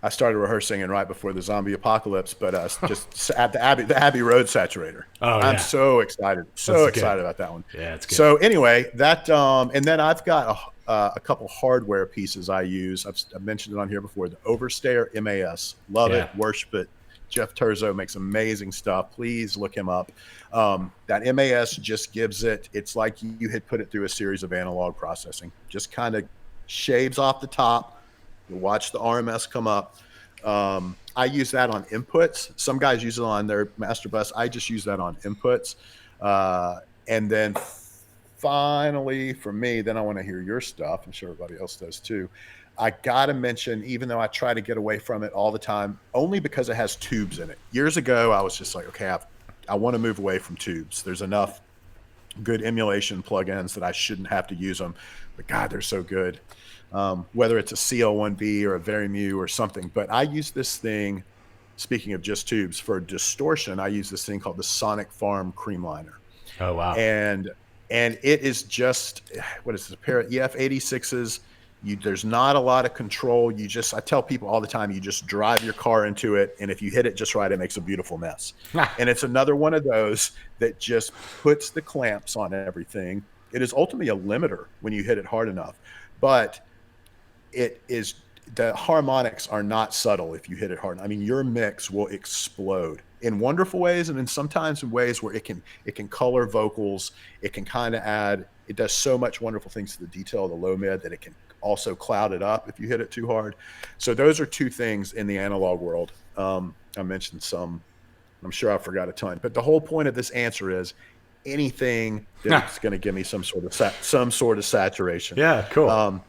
I started rehearsing and right before the zombie apocalypse, but just at the Abbey Road saturator. Oh, I'm so excited. So excited about that one. Yeah, it's good. So anyway, that and then I've got a couple hardware pieces I use. I've mentioned it on here before. The Overstayer MAS. Love it, worship it. Jeff Terzo makes amazing stuff. Please look him up. That MAS just gives it's like you had put it through a series of analog processing. Just kind of shaves off the top. You watch the RMS come up. I use that on inputs. Some guys use it on their master bus. I just use that on inputs. And then finally, for me, then I want to hear your stuff. I'm sure everybody else does too. I got to mention, even though I try to get away from it all the time, only because it has tubes in it. Years ago, I was just like, okay, I want to move away from tubes. There's enough good emulation plugins that I shouldn't have to use them. But God, they're so good. Whether it's a CL1B or a Verimu or something. But I use this thing, speaking of just tubes, for distortion, I use this thing called the Sonic Farm Creamliner. Oh, wow. And it is just, what is this, a pair of EF86s. There's not a lot of control. I tell people all the time, you just drive your car into it, and if you hit it just right, it makes a beautiful mess. And it's another one of those that just puts the clamps on everything. It is ultimately a limiter when you hit it hard enough. But the harmonics are not subtle if you hit it hard. I mean, your mix will explode in wonderful ways, and then sometimes in ways where it can color vocals. It can kind of add. It does so much wonderful things to the detail of the low mid that it can also cloud it up if you hit it too hard. So those are two things in the analog world. I mentioned some. I'm sure I forgot a ton, but the whole point of this answer is anything that's going to give me some sort of saturation. Yeah, cool. And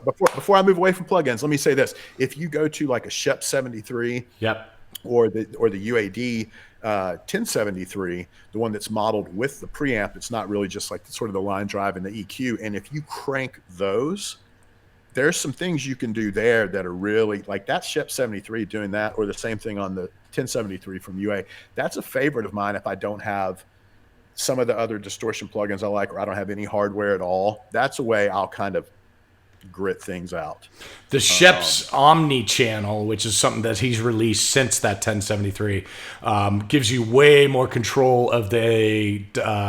before I move away from plugins, let me say this: if you go to like a Shep 73, or the UAD 1073, the one that's modeled with the preamp, it's not really just like sort of the line drive and the EQ. And if you crank those, there's some things you can do there that are really like that Shep 73 doing that, or the same thing on the 1073 from UA. That's a favorite of mine if I don't have some of the other distortion plugins I like, or I don't have any hardware at all, that's a way I'll kind of grit things out. The Shep's Omni channel, which is something that he's released since that 1073, gives you way more control of the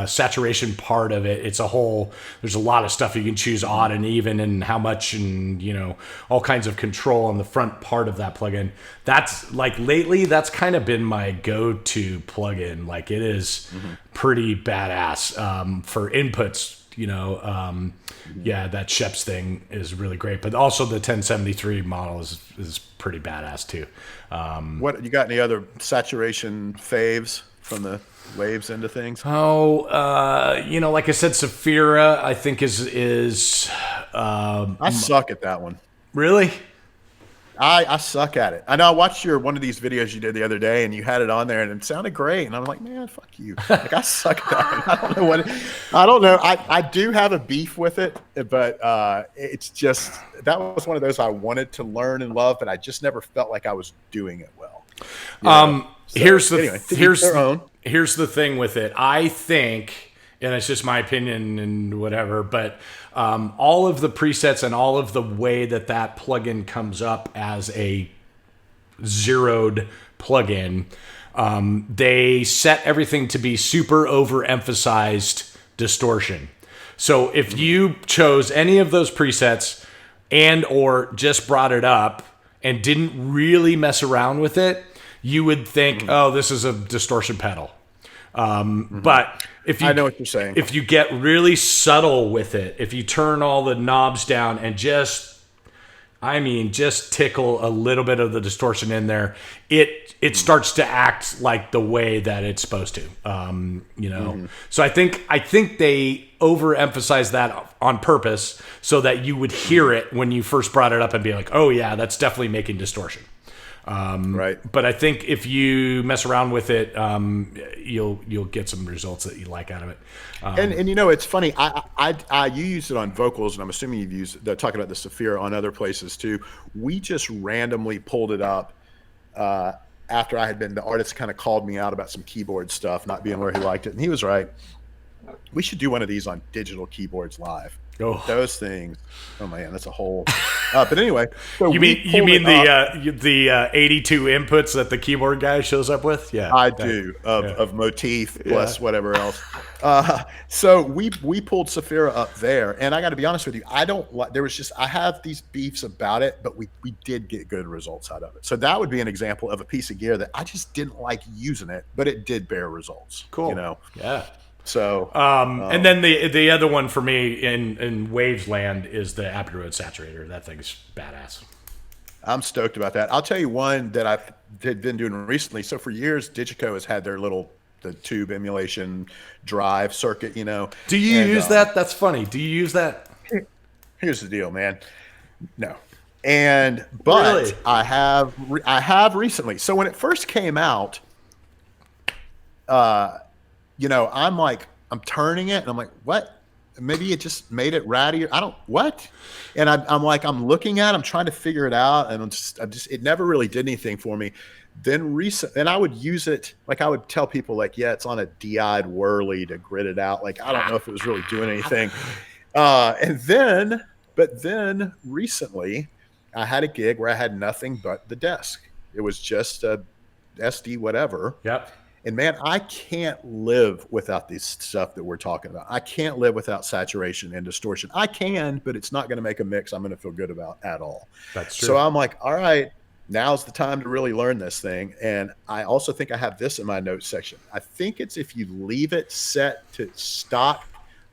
saturation part of it. It's a whole, there's a lot of stuff you can choose, odd and even, and how much, and all kinds of control on the front part of that plugin. That's like lately, that's kind of been my go-to plugin. Like it is pretty badass for inputs. Yeah, that Shep's thing is really great, but also the 1073 model is pretty badass too. What you got? Any other saturation faves from the waves into things? Oh, like I said, Saphira, I think is. I suck at that one. Really? I suck at it. I know I watched one of these videos you did the other day, and you had it on there, and it sounded great. And I'm like, man, fuck you. Like I suck at that one. I don't know. I do have a beef with it, but it's just that was one of those I wanted to learn and love, but I just never felt like I was doing it well. Here's the thing with it. I think, and it's just my opinion and whatever, but all of the presets and all of the way that plugin comes up as a zeroed plugin, they set everything to be super overemphasized distortion. So if you chose any of those presets and or just brought it up and didn't really mess around with it, you would think, oh, this is a distortion pedal. But I know what you're saying. If you get really subtle with it, if you turn all the knobs down and just tickle a little bit of the distortion in there, it starts to act like the way that it's supposed to. So I think they overemphasize that on purpose so that you would hear it when you first brought it up and be like, oh yeah, that's definitely making distortion. Right. But I think if you mess around with it, you'll get some results that you like out of it. And it's funny. You used it on vocals, and I'm assuming you've used talking about the Saphira on other places too. We just randomly pulled it up after the artist kind of called me out about some keyboard stuff not being where he liked it, and he was right. We should do one of these on digital keyboards live. Oh. Those things. Oh man, that's a whole. But anyway, so you mean the 82 inputs that the keyboard guy shows up with? Yeah, I do of motif plus whatever else. So we pulled Saphira up there, and I got to be honest with you, I don't like. I have these beefs about it, but we did get good results out of it. So that would be an example of a piece of gear that I just didn't like using it, but it did bear results. Cool. Yeah. So, and then the other one for me in Waves land is the Abbey Road Saturator. That thing's badass. I'm stoked about that. I'll tell you one that I've been doing recently. So for years, Digico has had the tube emulation drive circuit. Do you use that? That's funny. Do you use that? Here's the deal, man. No. But really? I have recently. So when it first came out, I'm turning it and I'm like, what? Maybe it just made it rattier. What? And I'm looking at it, I'm trying to figure it out. And it never really did anything for me. Then and I would use it. Like I would tell people like, yeah, it's on a DI'd whirly to grit it out. Like, I don't know if it was really doing anything. But then recently I had a gig where I had nothing but the desk. It was just a SD, whatever. Yep. And man, I can't live without this stuff that we're talking about. I can't live without saturation and distortion. I can, but it's not going to make a mix I'm going to feel good about at all. That's true. So I'm like, all right, now's the time to really learn this thing. And I also think I have this in my notes section. I think it's if you leave it set to stock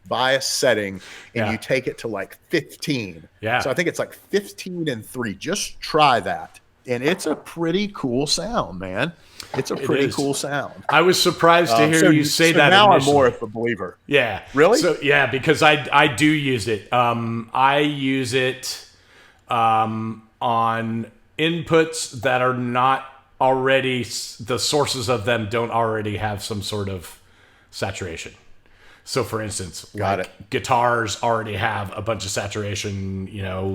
bias setting and you take it to like 15. Yeah. So I think it's like 15 and 3. Just try that. And it's a pretty cool sound, man. It's a pretty cool sound. I was surprised to hear you say that. Now initially. I'm more of a believer. Yeah. Really? So yeah, because I do use it. I use it on inputs that are not already, the sources of them don't already have some sort of saturation. So for instance, Got like guitars already have a bunch of saturation,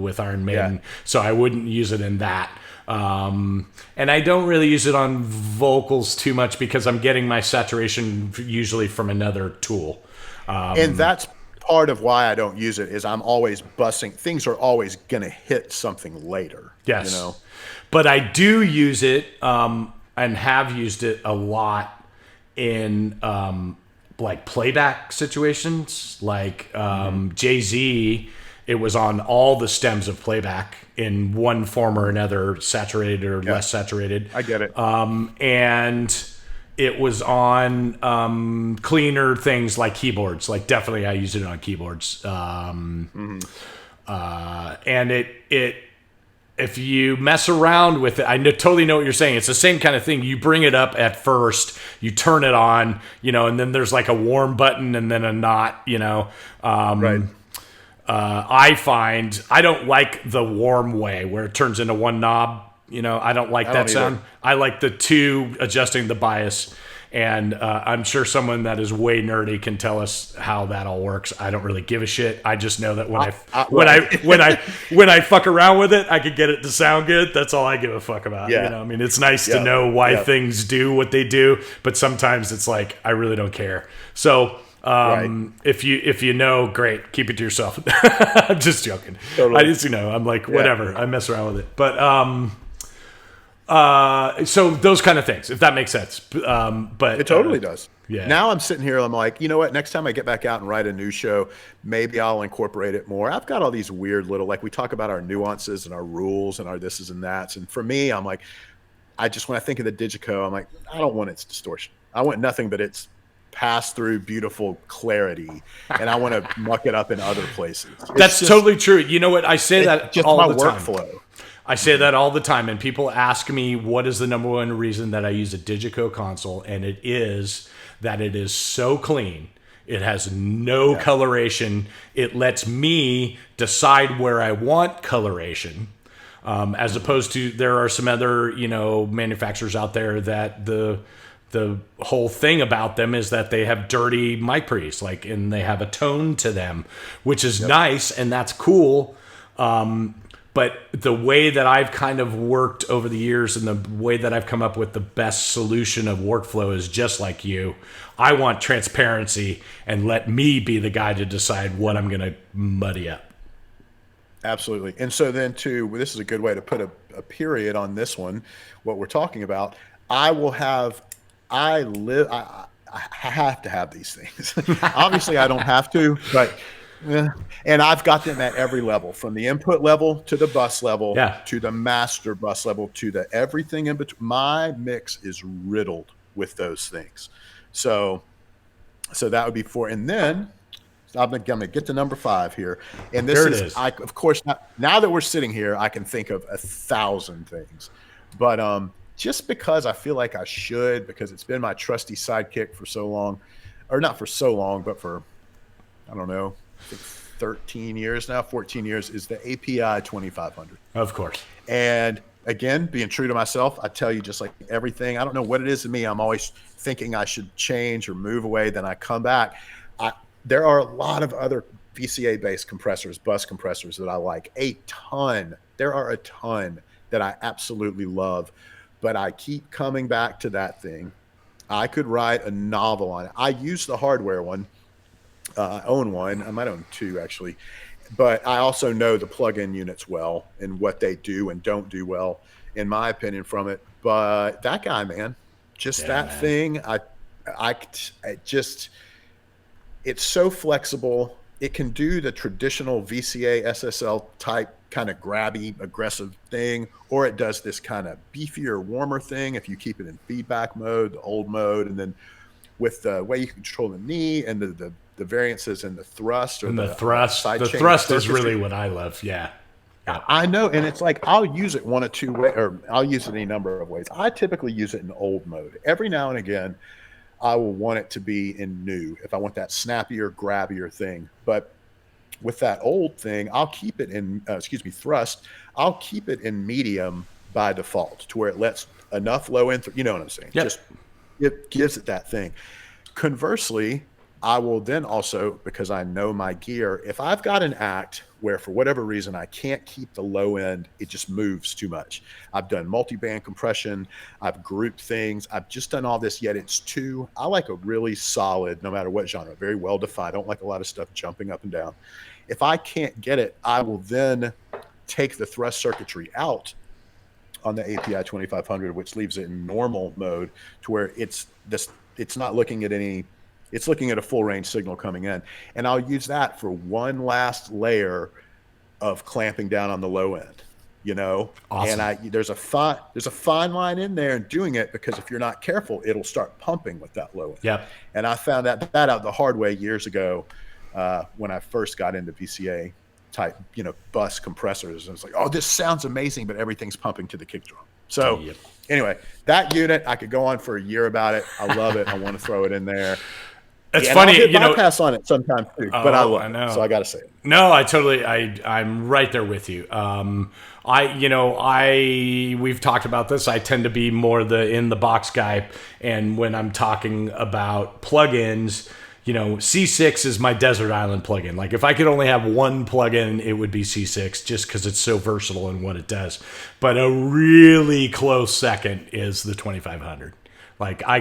with Iron Maiden. So I wouldn't use it in that. And I don't really use it on vocals too much because I'm getting my saturation usually from another tool. And that's part of why I don't use it is I'm always bussing. Things are always going to hit something later. Yes. But I do use it and have used it a lot in like playback situations. Like Jay-Z, it was on all the stems of playback in one form or another, saturated or less saturated. I get it. And it was on cleaner things like keyboards. Like definitely I use it on keyboards. And it if you mess around with it, totally know what you're saying. It's the same kind of thing. You bring it up at first, you turn it on, and then there's like a warm button and then a not, Right. I find I don't like the warm way where it turns into one knob. I don't like that sound. I like the two adjusting the bias. And I'm sure someone that is way nerdy can tell us how that all works. I don't really give a shit. I just know that when I fuck around with it, I can get it to sound good. That's all I give a fuck about. Yeah. It's nice to know why things do what they do, but sometimes it's like I really don't care. So if you know, great, keep it to yourself. I'm just joking. Totally. I just I'm like whatever. I mess around with it, but so those kind of things, if that makes sense. But it totally does. Yeah. Now I'm sitting here, I'm like, you know what? Next time I get back out and write a new show, maybe I'll incorporate it more. I've got all these weird little, like we talk about our nuances and our rules and our thises and that's. And for me, I'm like, when I think of the Digico, I'm like, I don't want its distortion. I want nothing but its pass through beautiful clarity. And I want to muck it up in other places. That's totally true. You know what? I say that just all my the time. workflow. I say that all the time, and people ask me what is the number one reason that I use a Digico console, and it is that it is so clean. It has no coloration. It lets me decide where I want coloration, as opposed to there are some other manufacturers out there that the whole thing about them is that they have dirty mic pre's, and they have a tone to them, which is nice and that's cool. But the way that I've kind of worked over the years and the way that I've come up with the best solution of workflow is just like you. I want transparency and let me be the guy to decide what I'm going to muddy up. Absolutely. And so then this is a good way to put a period on this one, what we're talking about. I have to have these things. Obviously I don't have to, but and I've got them at every level, from the input level to the bus level, to the master bus level, to the everything in between. My mix is riddled with those things. So that would be 4. And then I'm going to get to number 5 here. And this is, of course, now that we're sitting here, I can think of 1,000 things. But just because I feel like I should, because it's been my trusty sidekick for so long, or not for so long, but for, I don't know, 13 years now, 14 years, is the API 2500. Of course. And again, being true to myself, I tell you, just like everything, I don't know what it is in me. I'm always thinking I should change or move away. Then I come back. There are a lot of other VCA-based compressors, bus compressors that I like a ton. There are a ton that I absolutely love, but I keep coming back to that thing. I could write a novel on it. I use the hardware one. I own one. I might own 2 actually, but I also know the plug-in units well and what they do and don't do well, in my opinion, from it. But that guy, man, that thing, it's so flexible. It can do the traditional VCA SSL type kind of grabby, aggressive thing, or it does this kind of beefier, warmer thing if you keep it in feedback mode, the old mode, and then with the way you control the knee and the variances in the thrust, or and the thrust. The thrust is really what I love. Yeah. I know. And it's like, I'll use it one of 2 ways, or I'll use it any number of ways. I typically use it in old mode. Every now and again, I will want it to be in new if I want that snappier, grabbier thing. But with that old thing, I'll keep it in, thrust. I'll keep it in medium by default, to where it lets enough low end, you know what I'm saying? Yep. Just, it gives it that thing. Conversely, I will then also, because I know my gear, if I've got an act where for whatever reason I can't keep the low end, it just moves too much. I've done multi-band compression, I've grouped things, I've just done all this, yet it's too, I like a really solid, no matter what genre, very well defined. I don't like a lot of stuff jumping up and down. If I can't get it, I will then take the thrust circuitry out on the API 2500, which leaves it in normal mode to where it's not looking at any, it's looking at a full range signal coming in. And I'll use that for one last layer of clamping down on the low end, you know? Awesome. And there's a fine line in there in doing it, because if you're not careful, it'll start pumping with that low end. Yep. And I found that out the hard way years ago when I first got into VCA type, you know, bus compressors. And it's like, oh, this sounds amazing, but everything's pumping to the kick drum. So anyway, that unit, I could go on for a year about it. I love it. I want to throw it in there. It's funny, I'll hit you know, bypass on it sometimes too, but I love it, so I got to say it. No, I'm right there with you. We've talked about this. I tend to be more the in the box guy, and when I'm talking about plugins, you know, C6 is my desert island plugin. Like if I could only have one plugin, it would be C6, just because it's so versatile in what it does. But a really close second is the 2500. Like I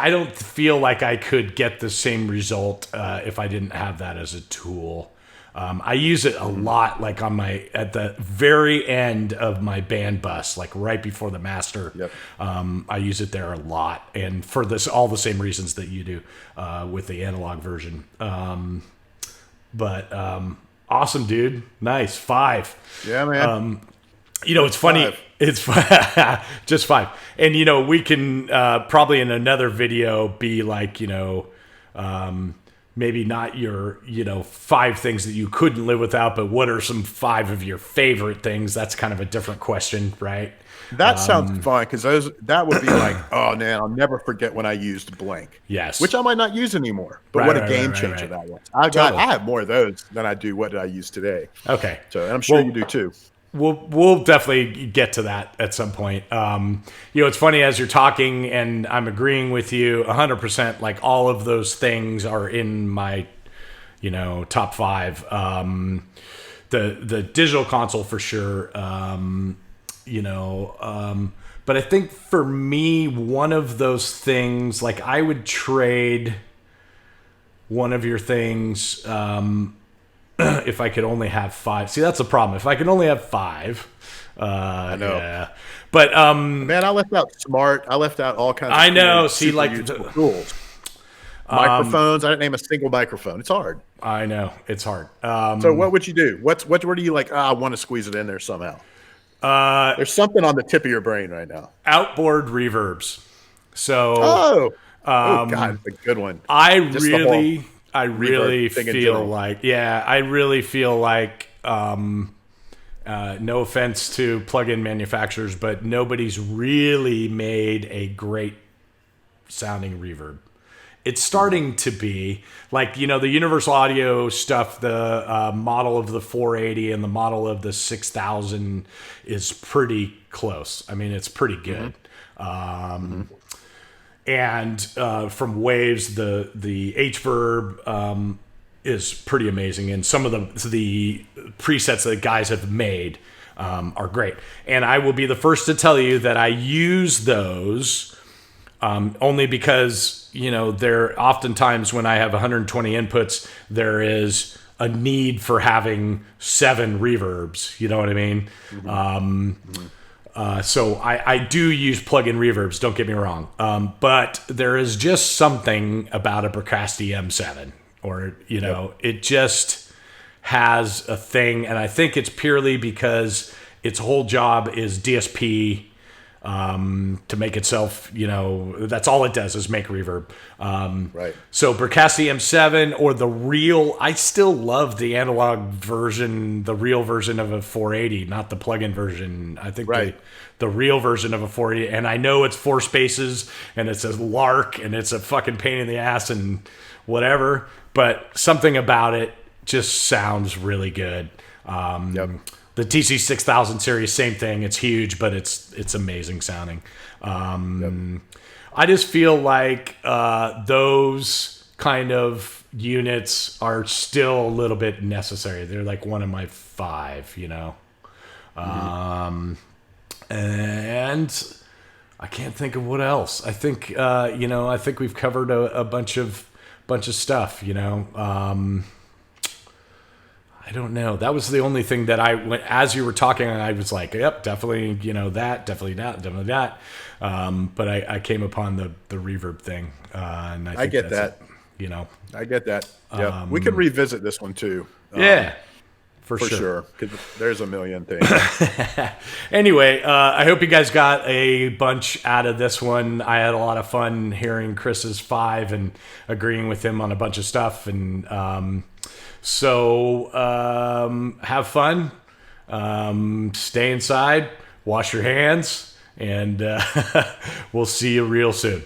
don't feel like I could get the same result if I didn't have that as a tool. I use it a lot, like at the very end of my band bus, like right before the master. Yep. I use it there a lot, and for all the same reasons that you do with the analog version. But awesome, dude. Nice. 5. Yeah, man. You know, it's funny. 5. It's just 5. And, you know, we can probably in another video be like, you know, maybe not your, you know, 5 things that you couldn't live without, but what are some 5 of your favorite things? That's kind of a different question, right? That sounds fun, because that would be like, oh man, I'll never forget when I used blank. Yes. Which I might not use anymore. But what a game changer that was. I have more of those than I do what I use today. Okay. So, and I'm sure you do too. We'll definitely get to that at some point. You know, it's funny as you're talking, and I'm agreeing with you 100%. Like all of those things are in my, you know, top 5. The digital console for sure. You know, but I think for me, one of those things, like I would trade one of your things. If I could only have 5. See, that's the problem. If I could only have 5. I know. Yeah. But man, I left out smart. I left out all kinds of I know. See, like tools. Microphones. I didn't name a single microphone. It's hard. I know. It's hard. So what would you do? What were you like, I want to squeeze it in there somehow? There's something on the tip of your brain right now. Outboard reverbs. So God, that's a good one. I really feel like, no offense to plug-in manufacturers, but nobody's really made a great sounding reverb. It's starting to be like, you know, the Universal Audio stuff, the model of the 480 and the model of the 6000 is pretty close. I mean, it's pretty good. And from Waves, the H-Verb is pretty amazing. And some of the presets that guys have made are great. And I will be the first to tell you that I use those only because, you know, there oftentimes when I have 120 inputs, there is a need for having 7 reverbs. You know what I mean? So I do use plug-in reverbs, don't get me wrong. But there is just something about a Bricasti M7, or, you know, it just has a thing. And I think it's purely because its whole job is DSP to make itself, you know, that's all it does is make reverb. Right. So Bricasti M7 or the real, I still love the analog version, the real version of a 480, not the plug-in version. I think the real version of a 480, and I know it's 4 spaces and it's a lark and it's a fucking pain in the ass and whatever, but something about it just sounds really good. The TC6000 series, same thing. It's huge, but it's amazing sounding. I I just feel like those kind of units are still a little bit necessary. They're like one of my 5, you know. And I can't think of what else. I think I think we've covered a bunch of stuff, you know. I don't know. That was the only thing that I went as you were talking. I was like, "Yep, definitely." You know that, definitely that, definitely that. But I came upon the reverb thing, and I think get that's that. it, you know, I get that. Yeah, we could revisit this one too. Yeah, for For sure. sure, because there's a million things. Anyway, I hope you guys got a bunch out of this one. I had a lot of fun hearing Chris's 5 and agreeing with him on a bunch of stuff. And so have fun. Stay inside. Wash your hands. And we'll see you real soon.